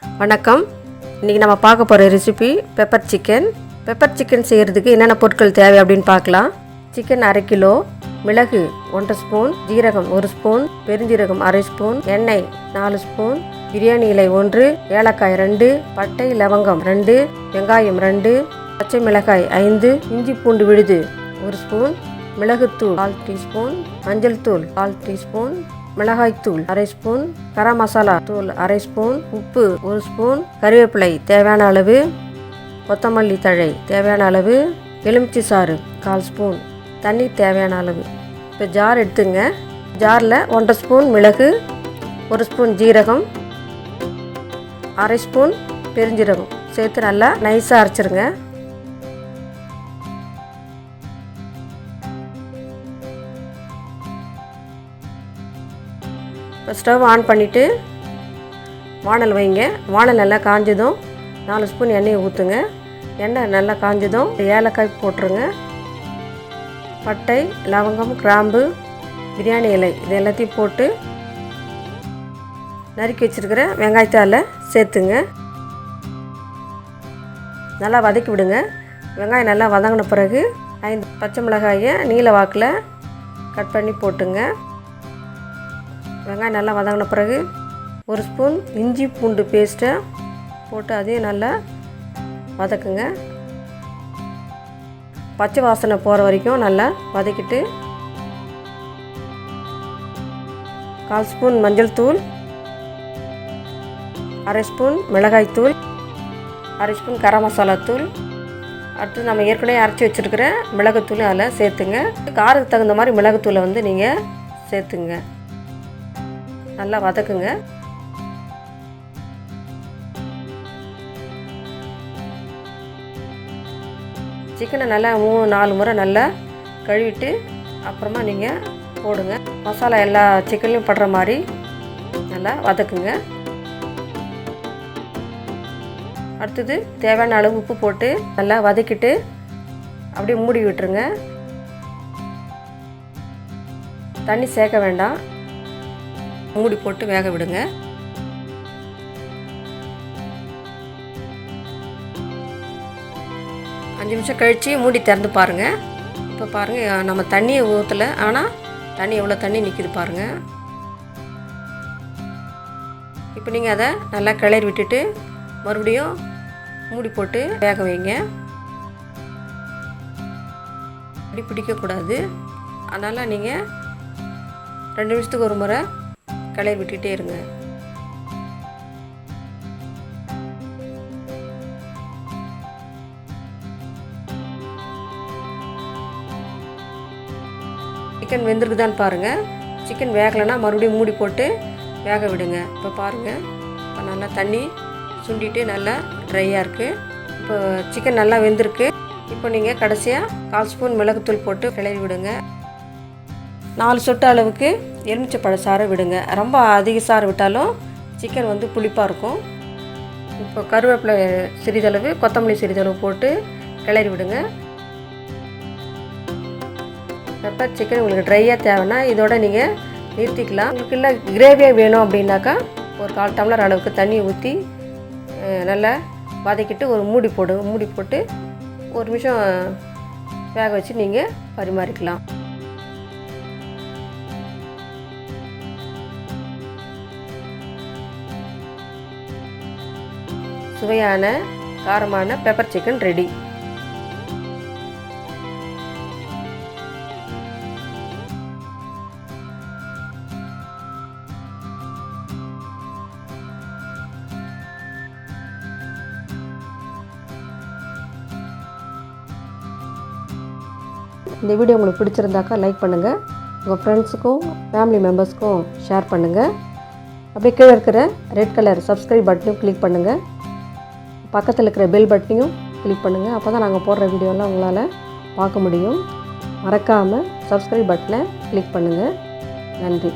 வணக்கம். இன்றைக்கி நம்ம பார்க்க போகிற recipe pepper chicken. Pepper chicken செய்கிறதுக்கு என்னென்ன பொருட்கள் தேவை அப்படின்னு பார்க்கலாம். சிக்கன் 1/2 கிலோ, மிளகு 1 ஸ்பூன், ஜீரகம் 1 ஸ்பூன், பெருஞ்சீரகம் 1/2 ஸ்பூன், எண்ணெய் 4 ஸ்பூன், பிரியாணி இலை 1, ஏலக்காய் 2, பட்டை லவங்கம் 2, வெங்காயம் 2, பச்சை மிளகாய் 5, இஞ்சி பூண்டு விழுது 1 ஸ்பூன், மிளகுத்தூள் 1/4 டீஸ்பூன், மஞ்சள் தூள் 1/4 டீஸ்பூன், மிளகாய்த்தூள் 1/2 ஸ்பூன், கரம் மசாலா தூள் 1/2 ஸ்பூன், உப்பு 1 ஸ்பூன், கறிவேப்பிலை தேவையான அளவு, கொத்தமல்லி தழை தேவையான அளவு, எலுமிச்சை சாறு 1/4 ஸ்பூன், தண்ணி தேவையான அளவு. இப்போ ஜார் எடுத்துங்க. ஜாரில் 1 ஸ்பூன் மிளகு, 1 ஸ்பூன் ஜீரகம், 1/2 ஸ்பூன் பெருஞ்சீரகம் சேர்த்து நல்லா நைஸாக அரைச்சிருங்க. இப்போ ஸ்டவ் ஆன் பண்ணிவிட்டு வானல் வைங்க. வானல் நல்லா காஞ்சதும் 4 ஸ்பூன் எண்ணெயை ஊற்றுங்க. எண்ணெய் நல்லா காஞ்சதும் ஏலக்காய் போட்டுருங்க. பட்டை லவங்கம் கிராம்பு பிரியாணி இலை இது எல்லாத்தையும் போட்டு நறுக்கி வச்சுருக்கிற வெங்காயத்தால் சேர்த்துங்க. நல்லா வதக்கி விடுங்க. வெங்காயம் நல்லா வதங்கின பிறகு 5 பச்சை மிளகாயை நீல வாக்கில் கட் பண்ணி போட்டுங்க. வெங்காயம் நல்லா வதங்கின பிறகு 1 ஸ்பூன் இஞ்சி பூண்டு பேஸ்ட்டை போட்டு அதையும் நல்லா வதக்குங்க. பச்சை வாசனை போகிற வரைக்கும் நல்லா வதக்கிட்டு 1/4 ஸ்பூன் மஞ்சள் தூள், 1/2 ஸ்பூன் மிளகாய் தூள், 1/2 ஸ்பூன் கரம் மசாலா தூள், அடுத்து நம்ம ஏற்கனவே அரைச்சி வச்சுருக்கிற மிளகுத்தூள் அதில் சேர்த்துங்க. காரத்துக்கு தகுந்த மாதிரி மிளகுத்தூளை நீங்கள் சேர்த்துங்க. நல்லா வதக்குங்க. சிக்கனை நல்லா 3-4 முறை நல்லா கழுவிட்டு அப்புறமா நீங்கள் போடுங்க. மசாலா எல்லா சிக்கன்லையும் படுற மாதிரி நல்லா வதக்குங்க. அடுத்தது தேவையான அளவு உப்பு போட்டு நல்லா வதக்கிட்டு அப்படியே மூடி விட்டுருங்க. தண்ணி சேர்க்க வேண்டாம். மூடி போட்டு வேக விடுங்க. அஞ்சு நிமிஷம் கழித்து மூடி திறந்து பாருங்கள். இப்போ பாருங்கள், நம்ம தண்ணியை ஊற்றலை, ஆனால் தண்ணி எவ்வளோ தண்ணி நிற்கிது பாருங்கள். இப்போ நீங்கள் அதை நல்லா கிளறி விட்டுட்டு மறுபடியும் மூடி போட்டு வேக வைங்க. அப்படி பிடிக்கக்கூடாது. அதனால் நீங்கள் 2 நிமிஷத்துக்கு ஒரு முறை கிளறி விட்டுட்டே இருங்க. சிக்கன் வெந்திருக்குதான்னு பாருங்கள். சிக்கன் வேகலைன்னா மறுபடியும் மூடி போட்டு வேக விடுங்க. இப்போ பாருங்கள், இப்போ நல்லா தண்ணி சுண்டிட்டு நல்லா ட்ரையாக இருக்குது. இப்போ சிக்கன் நல்லா வெந்திருக்கு. இப்போ நீங்கள் கடைசியாக 1/4 ஸ்பூன் மிளகுத்தூள் போட்டு கிளறி விடுங்க. 4 சொட்டு அளவுக்கு எலுமிச்சை சாறை விடுங்க. ரொம்ப அதிக சாறு விட்டாலும் சிக்கன் புளிப்பாக இருக்கும். இப்போ கருவேப்பிலை சிறிதளவு கொத்தமல்லி சிறிதளவு போட்டு கிளறி விடுங்க. பெப்பர் சிக்கன் உங்களுக்கு ட்ரையாக தேவைன்னா இதோட நீங்கள் நிறுத்திக்கலாம். உங்களுக்கு இல்லை கிரேவியாக வேணும் அப்படின்னாக்கா ஒரு 1/4 டம்ளர் அளவுக்கு தண்ணி ஊற்றி நல்லா வதக்கிட்டு ஒரு மூடி போட்டு 1 நிமிஷம் வேக வச்சு நீங்கள் பரிமாறிக்கலாம். சுவையான காரமான பெப்பர் சிக்கன் ரெடி. இந்த வீடியோ உங்களுக்கு பிடிச்சிருந்தாக்கா லைக் பண்ணுங்கள். உங்கள் ஃப்ரெண்ட்ஸுக்கும் ஃபேமிலி மெம்பர்ஸ்க்கும் ஷேர் பண்ணுங்கள். அப்படியே கீழே இருக்கிற ரெட் கலர் சப்ஸ்கிரைப் பட்டனையும் கிளிக் பண்ணுங்கள். பக்கத்தில் இருக்கிற பெல் பட்டனையும் கிளிக் பண்ணுங்கள். அப்போ தான் நாங்கள் போடுற வீடியோலாம் உங்களால் பார்க்க முடியும். மறக்காமல் சப்ஸ்கிரைப் பட்டனை கிளிக் பண்ணுங்கள். நன்றி.